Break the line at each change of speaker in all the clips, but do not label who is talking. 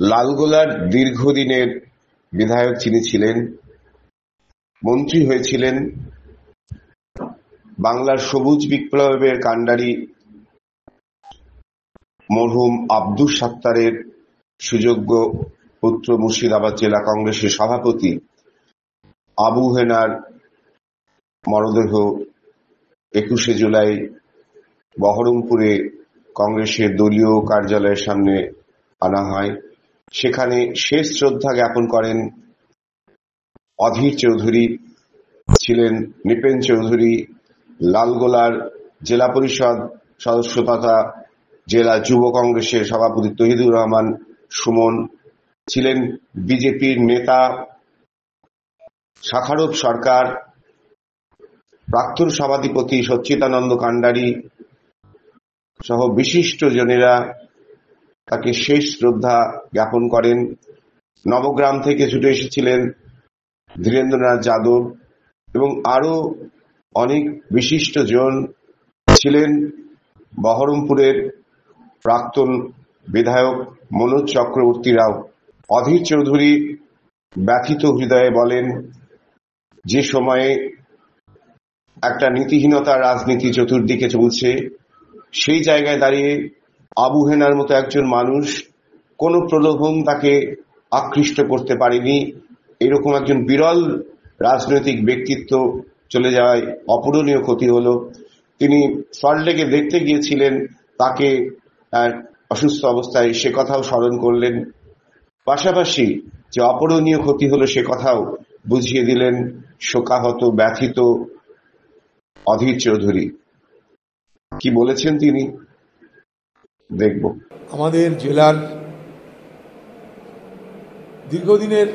লালগোলার দীর্ঘদিনের বিধায়ক যিনি ছিলেন, মন্ত্রী হয়েছিলেন, বাংলার সবুজ বিপ্লবের কাণ্ডারি মরহুম আব্দুস সাত্তারের সুযোগ্য পুত্র, মুর্শিদাবাদ জেলা কংগ্রেসের সভাপতি আবু হেনার মরদেহ 21শে জুলাই বহরমপুরে কংগ্রেসের দলীয় কার্যালয়ের সামনে আনা হয়। সেখানে শেষ শ্রদ্ধা জ্ঞাপন করেন অধীর চৌধুরী, ছিলেন নৃপেন চৌধুরী, লালগোলার জেলা পরিষদ সদস্য তথা জেলা যুব কংগ্রেসের সভাপতি তহিদুর রহমান সুমন, ছিলেন বিজেপির নেতা শাখারুপ সরকার, প্রাক্তন সভাধিপতি সচ্চিদানন্দ কান্ডারি সহ বিশিষ্ট জনেরা তাকে শেষ শ্রদ্ধা জ্ঞাপন করেন। নবগ্রাম থেকে ছুটে এসেছিলেন ধীরেন্দ্রনাথ যাদব এবং আরো অনেক বিশিষ্ট জন ছিলেন। বহরমপুরের প্রাক্তন বিধায়ক মনোজ চক্রবর্তী রাও। অধীর চৌধুরী ব্যথিত হৃদয়ে বলেন, যে সময়ে একটা নীতিহীনতার রাজনীতি চতুর্দিকে চলছে, সেই জায়গায় দাঁড়িয়ে আবু হেনার মতো একজন মানুষ, কোনো প্রলোভন তাকে আকৃষ্ট করতে পারেনি। এরকম একজন বিরল রাজনৈতিক ব্যক্তিত্ব চলে যাওয়ায় অপূরণীয় ক্ষতি হলো। তিনি সল্টলেকে দেখতে গিয়েছিলেন, তাকে অসুস্থ অবস্থায়, সে কথাও স্মরণ করলেন। পাশাপাশি যে অপূরণীয় ক্ষতি হলো সে কথাও বুঝিয়ে দিলেন শোকাহত ব্যথিত অধীর চৌধুরী। কি বলেছেন তিনি, দেখব।
আমাদের জেলার দীর্ঘদিনের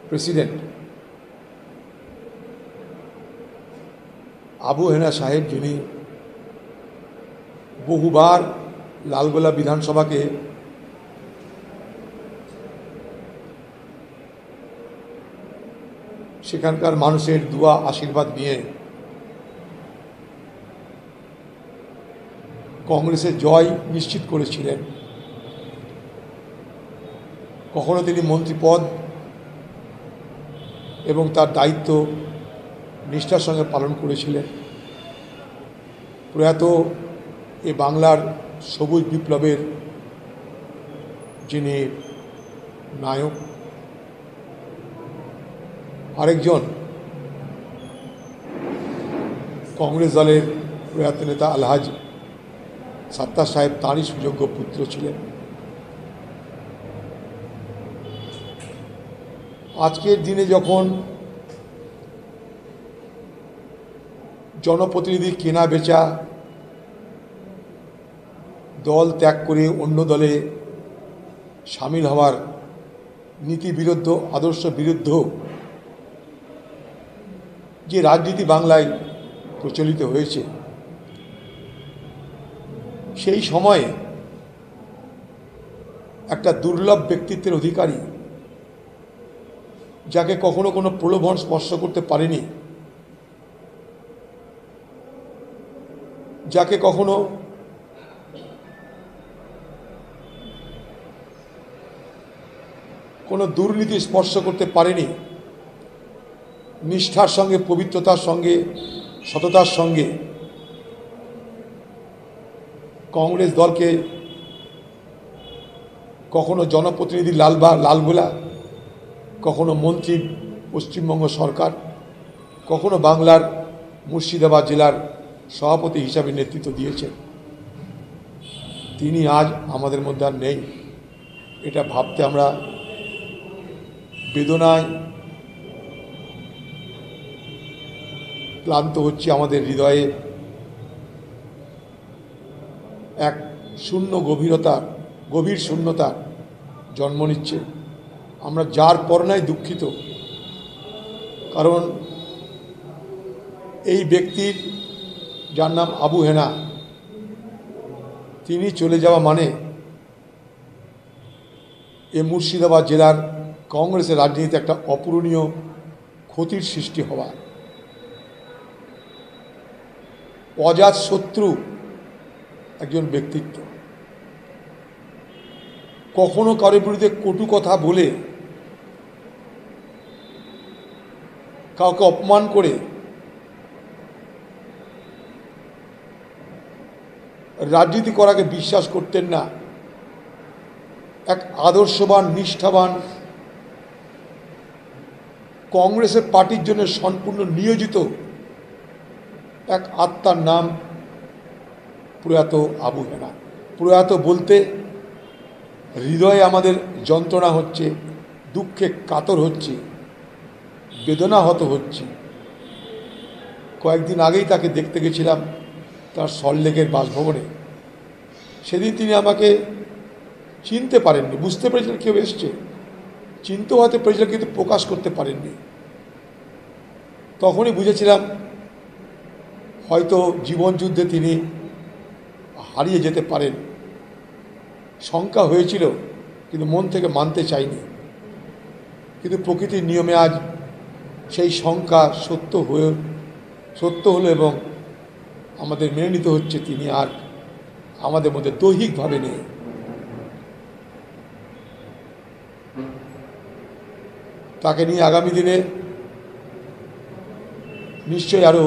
প্রেসিডেন্ট আবু হেনা সাহেব, যিনি বহুবার লালগোলা বিধানসভাকে সেখানকার মানুষের দোয়া আশীর্বাদ নিয়ে কংগ্রেসের জয় নিশ্চিত করেছিলেন। কখনো তিনি মন্ত্রীপদ এবং তার দায়িত্ব নিষ্ঠার সঙ্গে পালন করেছিলেন। প্রয়াত এ বাংলার সবুজ বিপ্লবের যিনি নায়ক, আরেকজন কংগ্রেস দলের প্রয়াত নেতা আলহাজ সাত্তার সাহেব তাঁরই সুযোগ্য পুত্র ছিলেন। আজকের দিনে যখন জনপ্রতিনিধি কেনা বেচা, দল ত্যাগ করে অন্য দলে সামিল হওয়ার নীতি বিরুদ্ধ, আদর্শ বিরুদ্ধ যে রাজনীতি বাংলায় প্রচলিত হয়েছে, সেই সময়ে একটা দুর্লভ ব্যক্তিত্বের অধিকারী, যাকে কখনো কোনো প্রলোভন স্পর্শ করতে পারেনি, যাকে কখনো কোনো দুর্নীতি স্পর্শ করতে পারেনি, নিষ্ঠার সঙ্গে, পবিত্রতার সঙ্গে, সততার সঙ্গে কংগ্রেস দলকে কখনো জনপ্রতিনিধি লালগোলা, কখনো মন্ত্রী পশ্চিমবঙ্গ সরকার, কখনো বাংলার মুর্শিদাবাদ জেলার সভাপতি হিসাবে নেতৃত্ব দিয়েছেন। তিনি আজ আমাদের মধ্যে আর নেই। এটা ভাবতে আমরা বেদনায় ক্লান্ত হচ্ছে। আমাদের হৃদয়ে এক গভীর শূন্যতার জন্ম নিচ্ছে। আমরা যার পরনায় দুঃখিত, কারণ এই ব্যক্তির, যার নাম আবু হেনা, তিনি চলে যাওয়া মানে এ মুর্শিদাবাদ জেলার কংগ্রেসের রাজনীতিতে একটা অপূরণীয় ক্ষতির সৃষ্টি হওয়া। অজাত শত্রু একজন ব্যক্তিত্ব। কখনো কারোর বিরুদ্ধে কটু কথা বলে, কাউকে অপমান করে রাজনীতি করাকে বিশ্বাস করতেন না। এক আদর্শবান, নিষ্ঠাবান, কংগ্রেসের পার্টির জন্য সম্পূর্ণ নিয়োজিত এক আত্মার নাম প্রয়াত আবু হেনা। প্রয়াত বলতে হৃদয়ে আমাদের যন্ত্রণা হচ্ছে, দুঃখে কাতর হচ্ছে, বেদনাহত হচ্ছে। কয়েকদিন আগেই তাকে দেখতে গেছিলাম তার সল্টলেকের বাসভবনে। সেদিন তিনি আমাকে চিনতে পারেননি, বুঝতে পেরেছিলেন কেউ এসছে, চিনতেও হয়তো পেরেছিলেন, কিন্তু প্রকাশ করতে পারেননি। তখনই বুঝেছিলাম হয়তো জীবনযুদ্ধে তিনি হারিয়ে যেতে পারেন। শঙ্কা হয়েছিল, কিন্তু মন থেকে মানতে চাইনি। কিন্তু প্রকৃতির নিয়মে আজ সেই শঙ্কা সত্য হলো এবং আমাদের মেনে নিতে হচ্ছে তিনি আর আমাদের মধ্যে দৈহিকভাবে নেই। তাকে নিয়ে আগামী দিনে নিশ্চয়ই আরও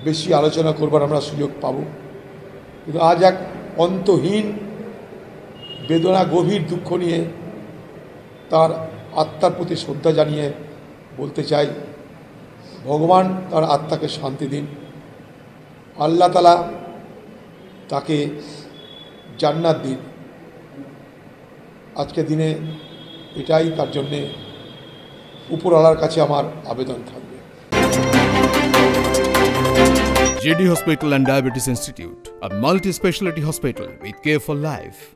বেশি আলোচনা করবার আমরা সুযোগ পাব। কিন্তু আজ এক অন্তহীন বেদনা, গভীর দুঃখ নিয়ে তার আত্মার প্রতি শ্রদ্ধা জানিয়ে বলতে চাই, ভগবান তার আত্মাকে শান্তি দিন, আল্লাহ তাআলা তাকে জান্নাত দিন। আজকের দিনে এটাই তার জন্যে উপরওয়ালার কাছে আমার আবেদন থাকবে।
JD Hospital and Diabetes Institute, a multi-specialty hospital with care for life.